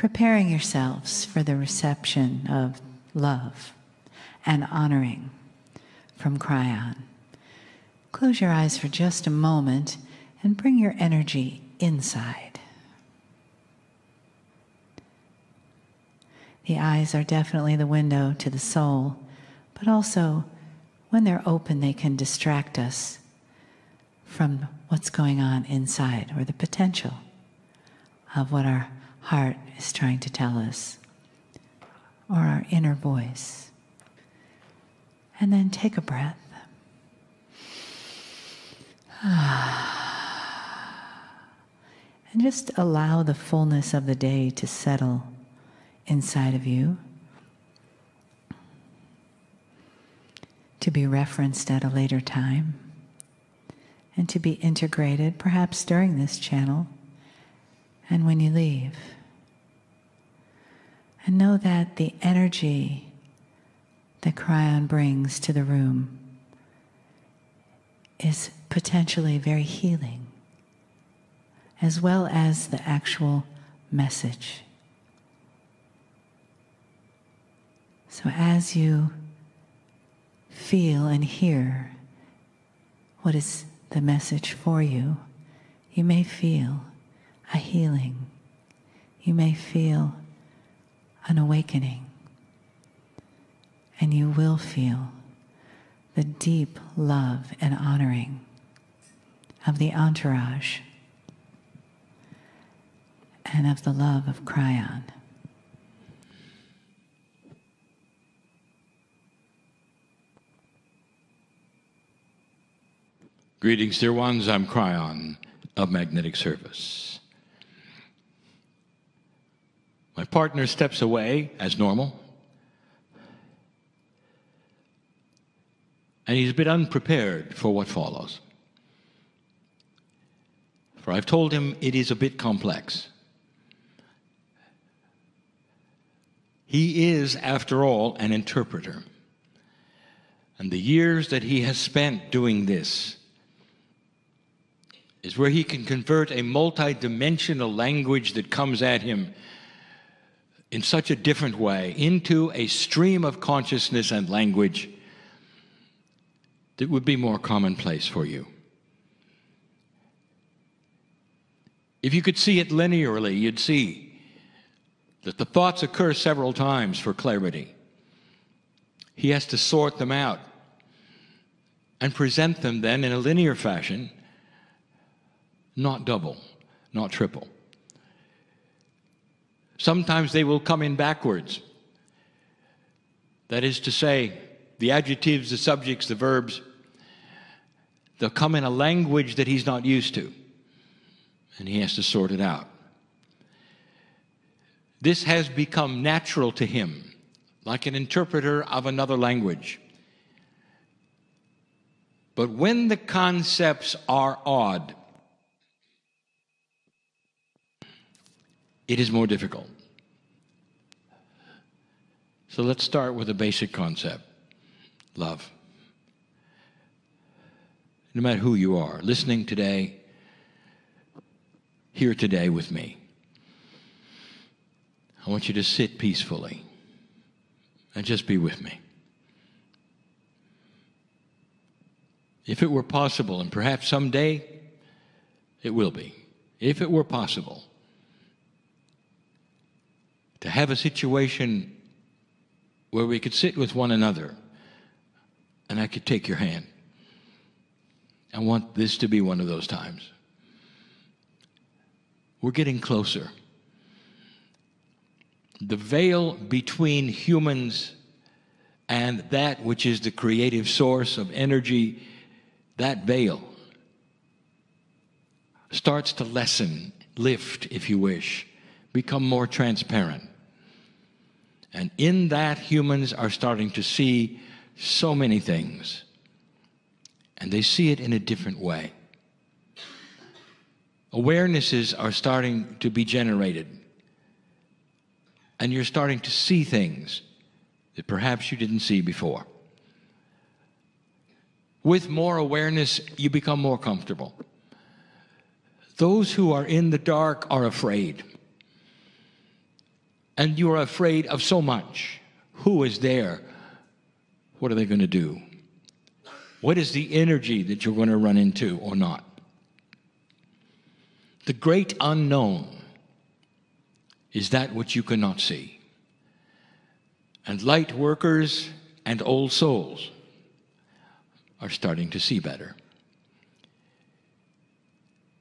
preparing yourselves for the reception of love and honoring from Kryon. Close your eyes for just a moment and bring your energy inside. The eyes are definitely the window to the soul, but also when they're open, they can distract us from what's going on inside, or the potential of what our heart is trying to tell us, or our inner voice. And then take a breath. And just allow the fullness of the day to settle inside of you, to be referenced at a later time, and to be integrated perhaps during this channel and when you leave. And know that the energy that Kryon brings to the room is potentially very healing, as well as the actual message. So as you feel and hear what is the message for you, you may feel a healing. You may feel an awakening. And you will feel the deep love and honoring of the entourage and of the love of Kryon. Greetings, dear ones. I'm Kryon of Magnetic Service. My partner steps away as normal, and he's a bit unprepared for what follows. For I've told him it is a bit complex. He is, after all, an interpreter. And the years that he has spent doing this is where he can convert a multi-dimensional language that comes at him in such a different way into a stream of consciousness and language that would be more commonplace for you. If you could see it linearly, you'd see that the thoughts occur several times for clarity. He has to sort them out and present them then in a linear fashion, not double, not triple. Sometimes they will come in backwards. That is to say, the adjectives, the subjects, the verbs, they'll come in a language that he's not used to, and he has to sort it out. This has become natural to him, like an interpreter of another language. But when the concepts are odd, it is more difficult. So let's start with a basic concept: love. No matter who you are, listening today, here today with me, I want you to sit peacefully and just be with me. If it were possible, and perhaps someday it will be, if it were possible to have a situation where we could sit with one another and I could take your hand. I want this to be one of those times. We're getting closer. The veil between humans and that which is the creative source of energy, that veil starts to lessen, lift, if you wish, become more transparent. And in that, humans are starting to see so many things. And they see it in a different way. Awarenesses are starting to be generated. And you're starting to see things that perhaps you didn't see before. With more awareness, you become more comfortable. Those who are in the dark are afraid. and you are afraid of so much. Who is there? What are they going to do? What is the energy that you're going to run into or not? The great unknown is that which you cannot see. And light workers and old souls are starting to see better.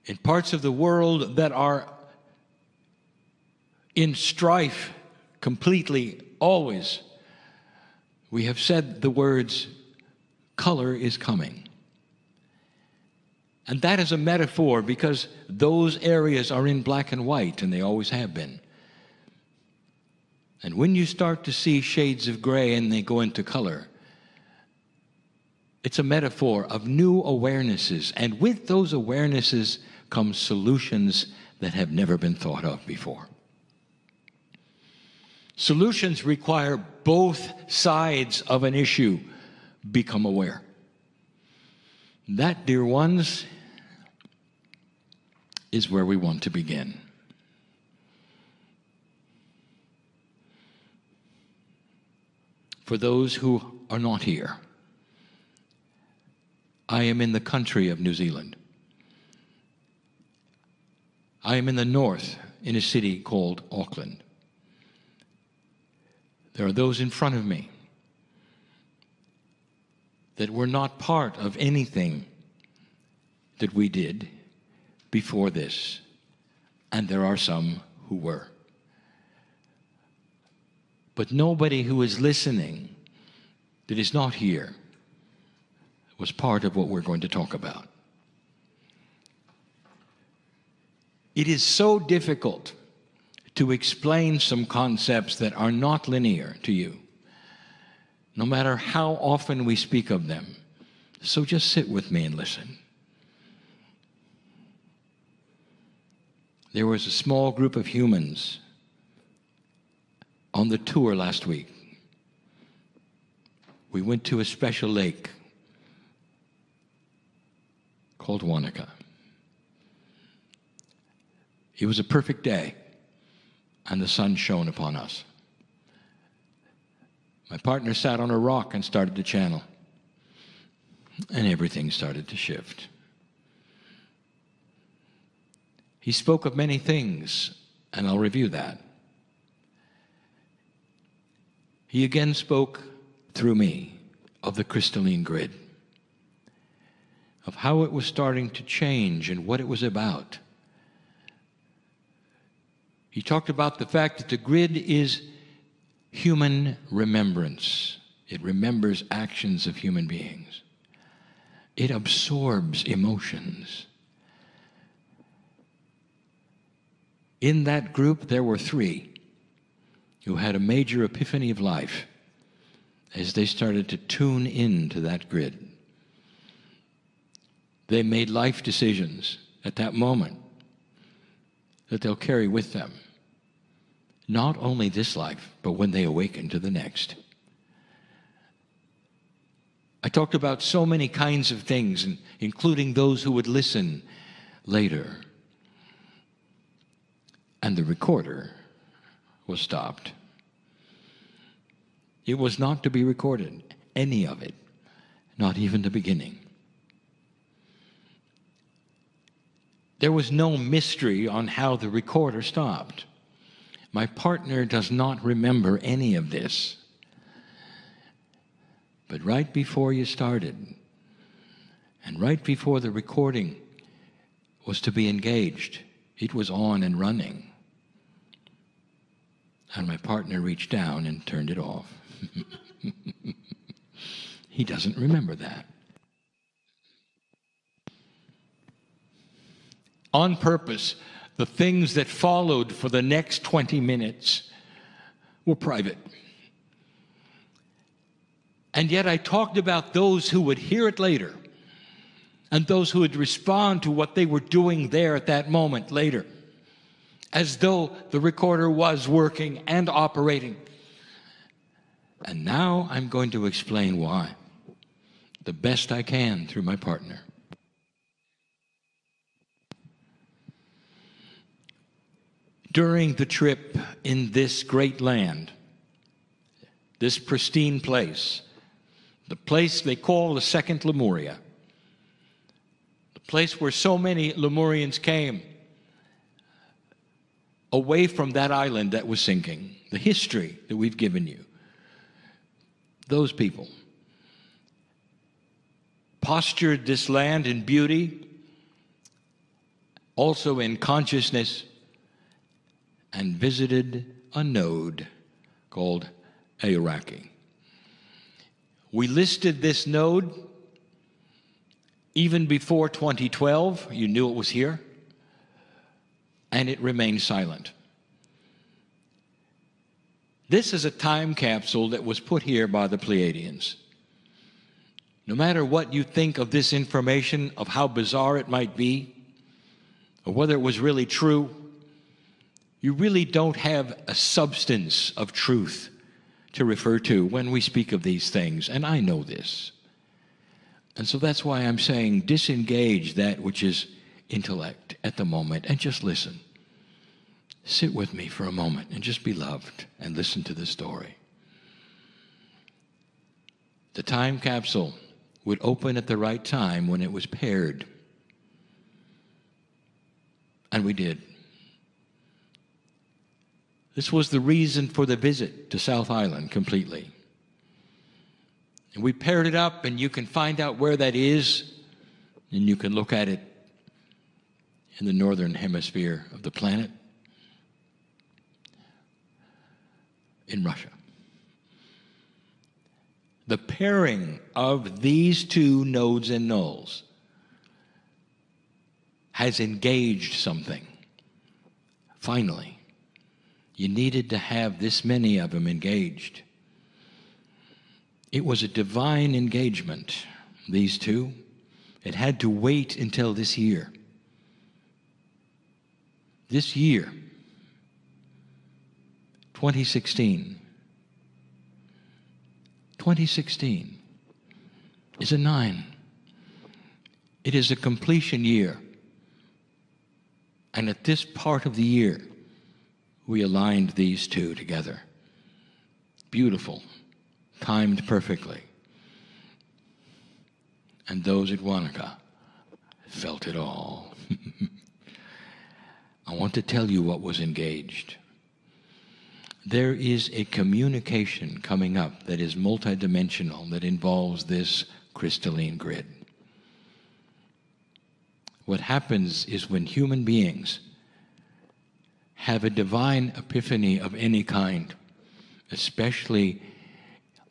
In parts of the world that are in strife completely, always, we have said the words, color is coming. And that is a metaphor because those areas are in black and white, and they always have been. And when you start to see shades of gray and they go into color, it's a metaphor of new awarenesses. And with those awarenesses come solutions that have never been thought of before. Solutions require both sides of an issue become aware. That, dear ones, is where we want to begin. For those who are not here, I am in the country of New Zealand. I am in the north, in a city called Auckland. There are those in front of me that were not part of anything that we did before this, and there are some who were. But nobody who is listening that is not here was part of what we're going to talk about. It is so difficult to explain some concepts that are not linear to you, no matter how often we speak of them. So just sit with me and listen. There was a small group of humans on the tour last week. We went to a special lake called Wanaka. It was a perfect day, and the sun shone upon us. My partner sat on a rock and started to channel, and everything started to shift. He spoke of many things, and I'll review that. He again spoke through me of the crystalline grid, of how it was starting to change and what it was about. He talked about the fact that the grid is human remembrance. It remembers actions of human beings. It absorbs emotions. In that group, there were 3 who had a major epiphany of life as they started to tune into that grid. They made life decisions at that moment that they'll carry with them, not only this life, but when they awaken to the next. I talked about so many kinds of things, including those who would listen later. And the recorder was stopped. It was not to be recorded, any of it, not even the beginning. There was no mystery on how the recorder stopped. My partner does not remember any of this. But right before you started, and right before the recording was to be engaged, it was on and running. And my partner reached down and turned it off. He doesn't remember that. On purpose, the things that followed for the next 20 minutes were private. And yet I talked about those who would hear it later and those who would respond to what they were doing there at that moment later, as though the recorder was working and operating. And now I'm going to explain why, the best I can through my partner. During the trip in this great land, this pristine place, the place they call the Second Lemuria, the place where so many Lemurians came away from that island that was sinking, the history that we've given you, those people postured this land in beauty, also in consciousness, and visited a node called Aoraki. We listed this node even before 2012. You knew it was here, and it remained silent. This is a time capsule that was put here by the Pleiadians. No matter what you think of this information, of how bizarre it might be, or whether it was really true, you really don't have a substance of truth to refer to when we speak of these things, and I know this. And so that's why I'm saying disengage that which is intellect at the moment and just listen. Sit with me for a moment and just be loved and listen to the story. The time capsule would open at the right time when it was paired. And we did. This was the reason for the visit to South Island completely. And we paired it up, and you can find out where that is, and you can look at it in the northern hemisphere of the planet, in Russia. The pairing of these two nodes and nulls has engaged something. Finally, you needed to have this many of them engaged. It was a divine engagement, these two. It had to wait until this year. This year, 2016. 2016 is a 9. It is a completion year. And at this part of the year, we aligned these two together. Beautiful, timed perfectly. And those at Wanaka felt it all. I want to tell you what was engaged. There is a communication coming up that is multidimensional, that involves this crystalline grid. What happens is when human beings have a divine epiphany of any kind, especially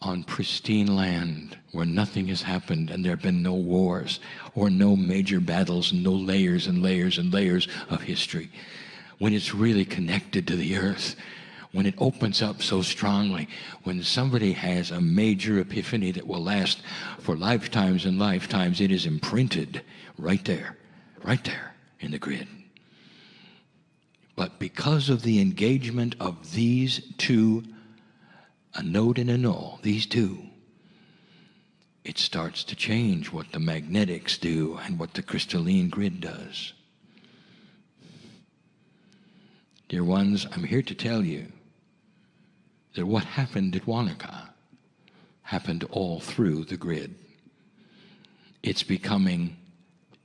on pristine land where nothing has happened and there have been no wars or no major battles and no layers and layers and layers of history, when it's really connected to the earth, when it opens up so strongly, when somebody has a major epiphany that will last for lifetimes and lifetimes, it is imprinted right there in the grid. But because of the engagement of these two, a node and a null, these two, it starts to change what the magnetics do and what the crystalline grid does. Dear ones, I'm here to tell you that what happened at Wanaka happened all through the grid. It's becoming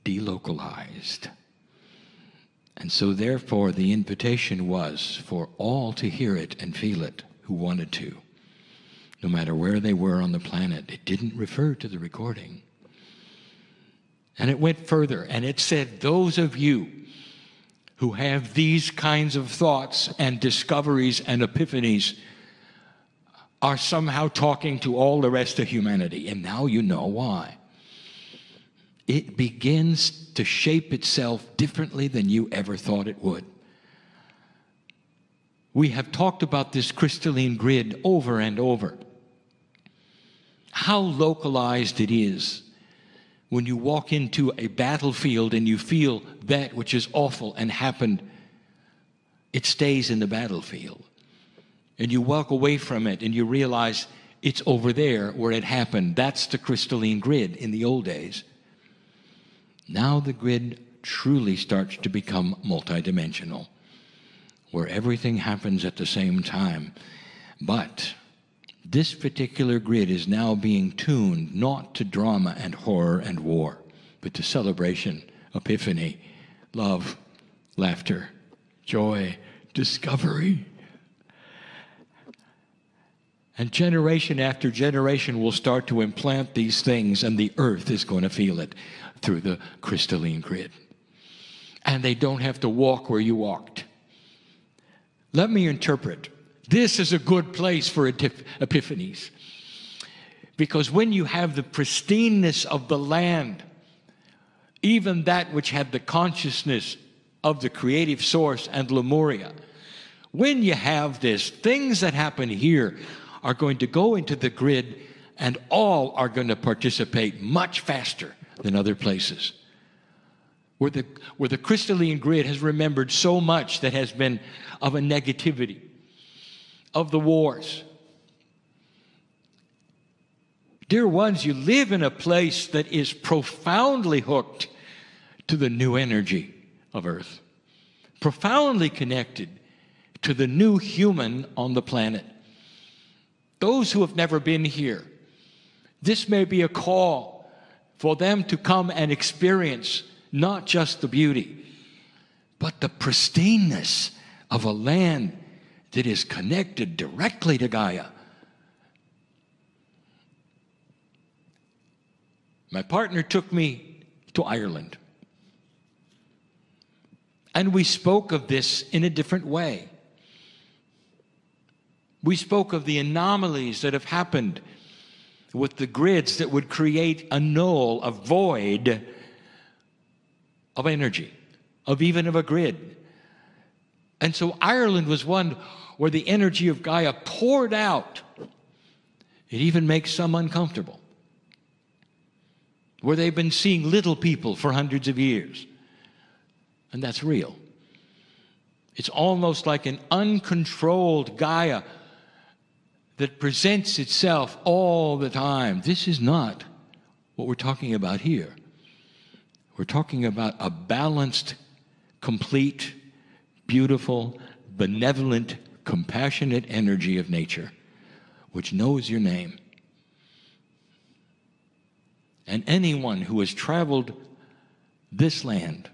delocalized. And so therefore the invitation was for all to hear it and feel it who wanted to, no matter where they were on the planet. It didn't refer to the recording. And it went further, and it said, those of you who have these kinds of thoughts and discoveries and epiphanies are somehow talking to all the rest of humanity. And now you know why. It begins to shape itself differently than you ever thought it would. We have talked about this crystalline grid over and over. How localized it is when you walk into a battlefield and you feel that which is awful and happened, it stays in the battlefield. And you walk away from it and you realize it's over there where it happened. That's the crystalline grid in the old days. Now the grid truly starts to become multidimensional. where everything happens at the same time. But this particular grid is now being tuned not to drama and horror and war, but to celebration, epiphany, love, laughter, joy, discovery. And generation after generation will start to implant these things, and the earth is going to feel it through the crystalline grid. And they don't have to walk where you walked. Let me interpret. This is a good place for epiphanies. Because when you have the pristineness of the land, even that which had the consciousness of the creative source and Lemuria, when you have this, things that happen here are going to go into the grid, and all are going to participate much faster than other places. Where the crystalline grid has remembered so much that has been of a negativity, of the wars. Dear ones, you live in a place that is profoundly hooked to the new energy of Earth, profoundly connected to the new human on the planet. Those who have never been here, this may be a call for them to come and experience not just the beauty, but the pristineness of a land that is connected directly to Gaia. My partner took me to Ireland, and we spoke of this in a different way. We spoke of the anomalies that have happened with the grids that would create a null, a void of energy, even of a grid. And so Ireland was one where the energy of Gaia poured out. It even makes some uncomfortable. Where they've been seeing little people for hundreds of years. And that's real. It's almost like an uncontrolled Gaia that presents itself all the time. This is not what we're talking about here. We're talking about a balanced, complete, beautiful, benevolent, compassionate energy of nature, which knows your name. And anyone who has traveled this land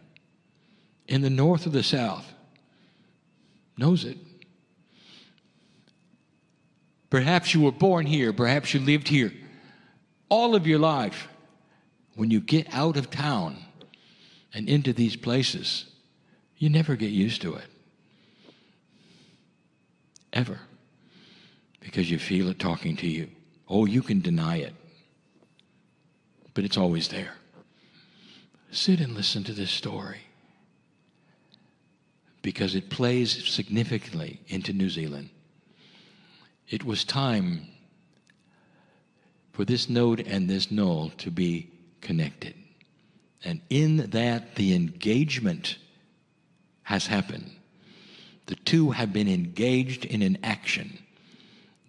in the north or the south knows it. Perhaps you were born here, perhaps you lived here all of your life. When you get out of town and into these places, you never get used to it. Ever. Because you feel it talking to you. Oh, you can deny it, but it's always there. Sit and listen to this story, because it plays significantly into New Zealand. It was time for this node and this null to be connected. And in that, the engagement has happened. The two have been engaged in an action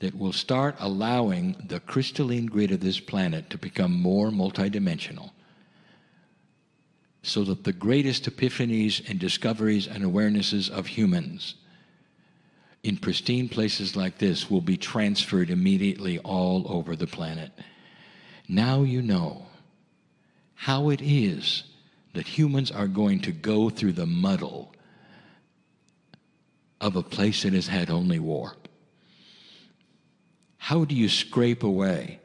that will start allowing the crystalline grid of this planet to become more multidimensional, so that the greatest epiphanies and discoveries and awarenesses of humans in pristine places like this will be transferred immediately all over the planet. Now you know how it is that humans are going to go through the muddle of a place that has had only war. How do you scrape away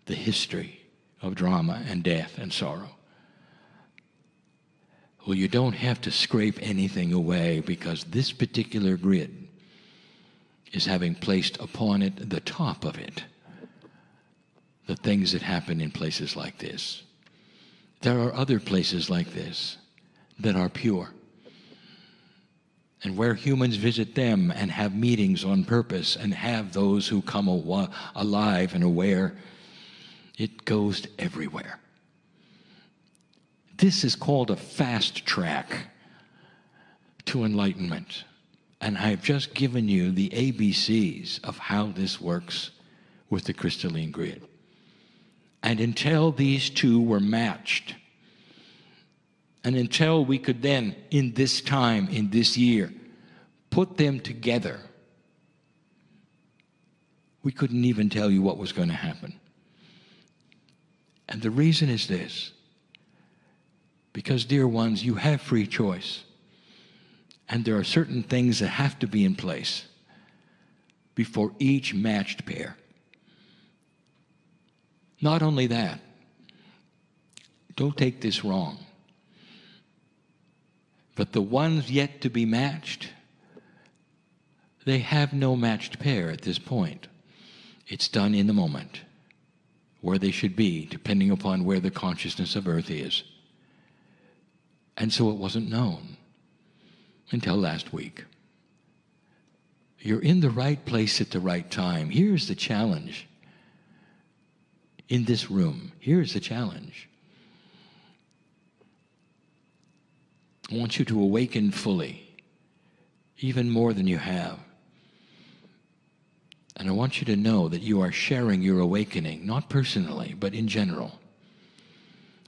the history of drama and death and sorrow? Well, you don't have to scrape anything away, because this particular grid is having placed upon it, the top of it, the things that happen in places like this. There are other places like this that are pure, and where humans visit them and have meetings on purpose and have those who come alive and aware, it goes everywhere. This is called a fast track to enlightenment. And I've just given you the ABCs of how this works with the crystalline grid. And until these two were matched, and until we could then, in this time, in this year, put them together, we couldn't even tell you what was going to happen. And the reason is this. Because, dear ones, you have free choice. And there are certain things that have to be in place before each matched pair. Not only that, don't take this wrong, but the ones yet to be matched, they have no matched pair at this point. It's done in the moment, where they should be, depending upon where the consciousness of Earth is. And so it wasn't known until last week. You're in the right place at the right time. Here's the challenge. In this room, here's the challenge. I want you to awaken fully, even more than you have. And I want you to know that you are sharing your awakening, not personally, but in general,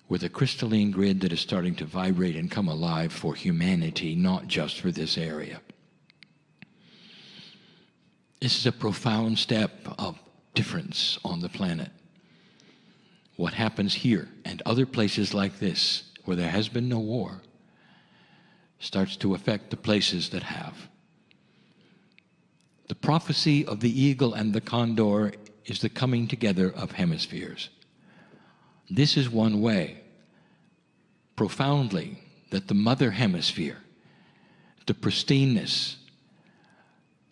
with a crystalline grid that is starting to vibrate and come alive for humanity, not just for this area. This is a profound step of difference on the planet. What happens here and other places like this, where there has been no war, starts to affect the places that have. The prophecy of the eagle and the condor is the coming together of hemispheres. This is one way, profoundly, that the mother hemisphere, the pristineness,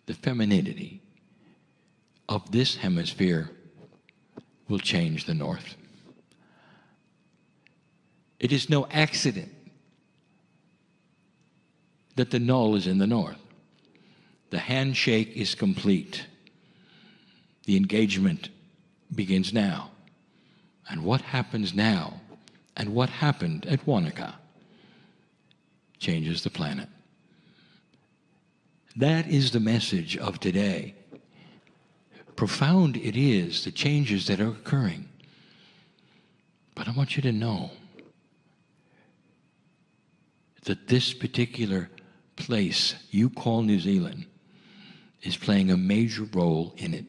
the femininity of this hemisphere will change the north. It is no accident that the null is in the north. The handshake is complete. The engagement begins now. And what happens now, and what happened at Wanaka, changes the planet. That is the message of today. Profound it is, the changes that are occurring. But I want you to know that this particular place you call New Zealand is playing a major role in it.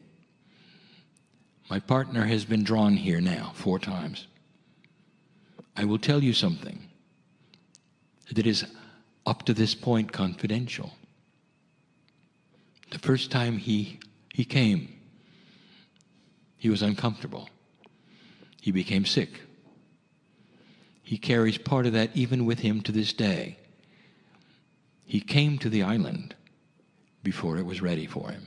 My partner has been drawn here now 4 times. I will tell you something that is up to this point confidential. The first time he came, he was uncomfortable. He became sick. He carries part of that even with him to this day. He came to the island before it was ready for him.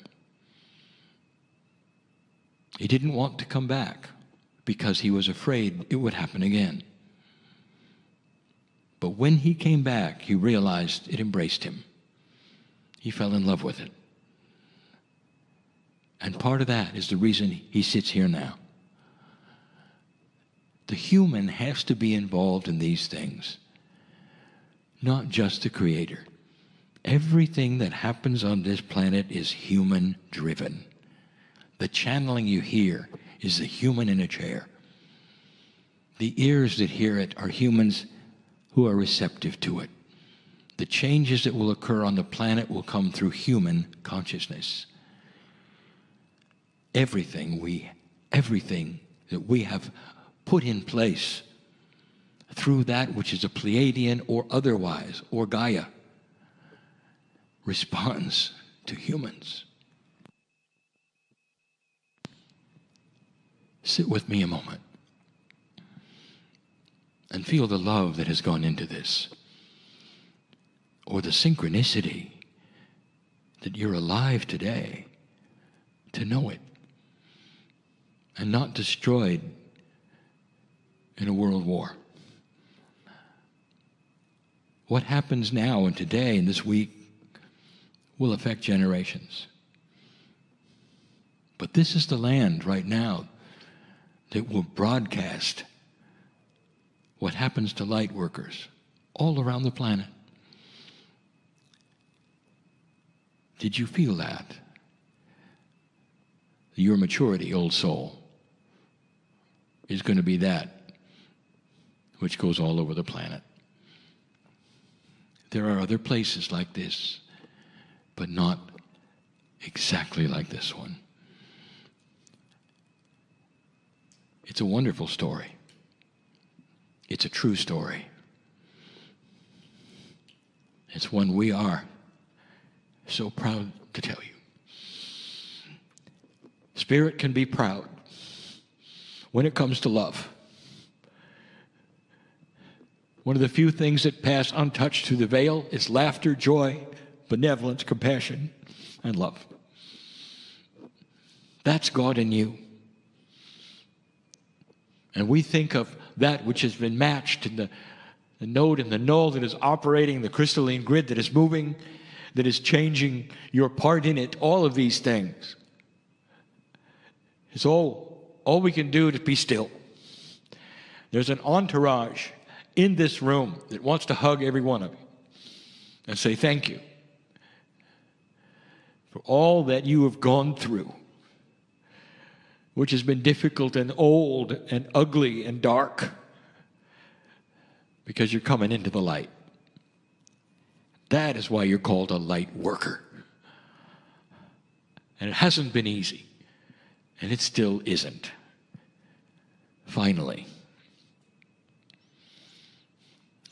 He didn't want to come back because he was afraid it would happen again. But when he came back, he realized it embraced him. He fell in love with it. And part of that is the reason he sits here now. The human has to be involved in these things, not just the creator. Everything that happens on this planet is human-driven. The channeling you hear is the human in a chair. The ears that hear it are humans who are receptive to it. The changes that will occur on the planet will come through human consciousness. Everything that we have put in place through that which is a Pleiadian or otherwise, or Gaia, responds to humans. Sit with me a moment and feel the love that has gone into this, or the synchronicity that you're alive today to know it and not destroyed in a world war. What happens now and today and this week will affect generations. But this is the land right now that will broadcast what happens to light workers all around the planet. Did you feel that? Your maturity, old soul, is going to be that which goes all over the planet. There are other places like this, but not exactly like this one. It's a wonderful story. It's a true story. It's one we are so proud to tell you. Spirit can be proud when it comes to love. One of the few things that pass untouched through the veil is laughter, joy, benevolence, compassion, and love. That's God in you. And we think of that which has been matched in the node and the null that is operating, the crystalline grid that is moving, that is changing your part in it, all of these things. It's all we can do to be still. There's an entourage in this room that wants to hug every one of you and say thank you for all that you have gone through, which has been difficult and old and ugly and dark, because you're coming into the light. That is why you're called a light worker. And it hasn't been easy, and it still isn't. Finally,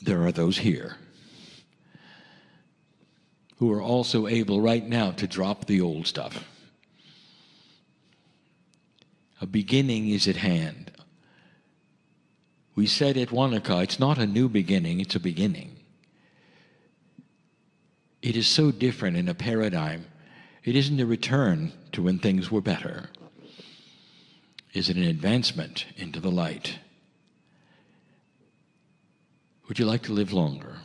there are those here who are also able right now to drop the old stuff. A beginning is at hand. We said at Wanaka, it's not a new beginning, it's a beginning. It is so different in a paradigm. It isn't a return to when things were better. Is it an advancement into the light? Would you like to live longer?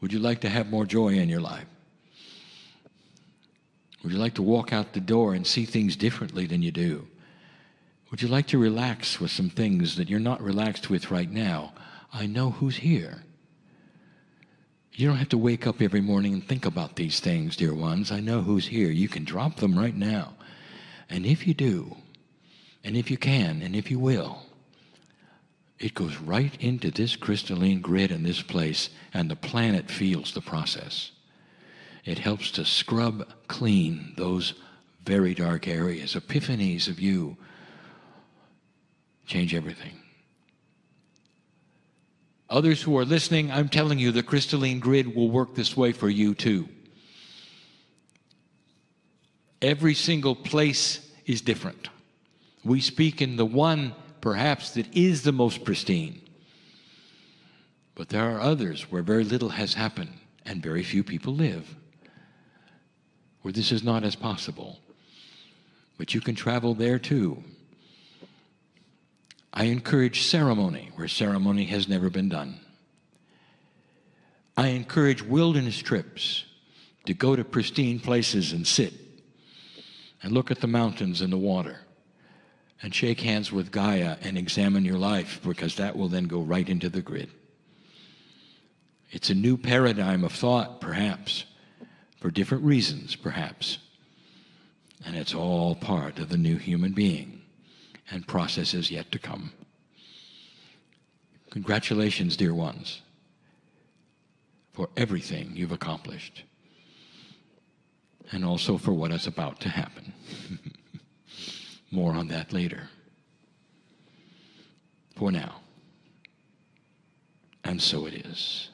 Would you like to have more joy in your life? Would you like to walk out the door and see things differently than you do? Would you like to relax with some things that you're not relaxed with right now? I know who's here. You don't have to wake up every morning and think about these things, dear ones. I know who's here. You can drop them right now. And if you do, and if you can, and if you will, it goes right into this crystalline grid in this place, and the planet feels the process. It helps to scrub clean those very dark areas. Epiphanies of you change everything. Others who are listening, I'm telling you, the crystalline grid will work this way for you too. Every single place is different. We speak in the one, perhaps, that is the most pristine. But there are others where very little has happened and very few people live, where this is not as possible. But you can travel there too. I encourage ceremony where ceremony has never been done. I encourage wilderness trips to go to pristine places and sit and look at the mountains and the water and shake hands with Gaia and examine your life, because that will then go right into the grid. It's a new paradigm of thought, perhaps, for different reasons, perhaps. And it's all part of the new human being and processes yet to come. Congratulations, dear ones, for everything you've accomplished, and also for what is about to happen. More on that later. For now, and so it is.